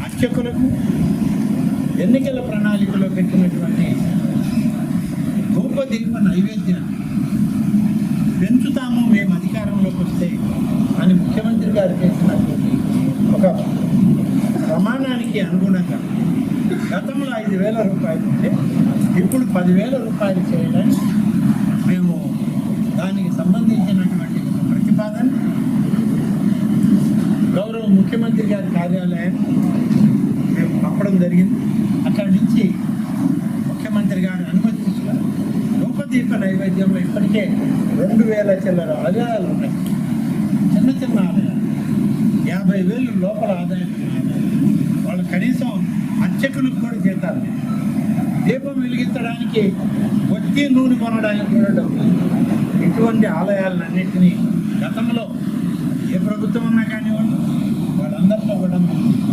అర్చకులకు ఎన్నికల ప్రణాళికలో పెట్టినటువంటి ధూపదీప నైవేద్యాన్ని పెంచుతాము మేము అధికారంలోకి వస్తే అని ముఖ్యమంత్రి గారు చేసినటువంటి ఒక ప్రమాణానికి అనుగుణంగా గతంలో 5,000 రూపాయలు ఉంటే ఇప్పుడు 10,000 రూపాయలు చేయడానికి మేము దానికి సంబంధించినటువంటి ఒక ప్రతిపాదన గౌరవ ముఖ్యమంత్రి గారి కార్యాలయాన్ని మేము పంపడం జరిగింది. అక్కడి నుంచి ముఖ్యమంత్రి గారు అనుమతించారు. ధూపదీప నైవేద్యంలో ఇప్పటికే 2,000 చిల్లర ఆదాయాలు ఉన్నాయి. చిన్న చిన్న ఆదాయాలు 50,000 లోపల ఆదాయం వాళ్ళు కనీసం అర్చకులకు కూడా జీతాలు, దీపం వెలిగించడానికి వచ్చి నూనె కొనడానికి కూడా డబ్బులు. ఇటువంటి ఆలయాలన్నింటినీ గతంలో ఏ ప్రభుత్వం ఉన్నా కానివ్వండి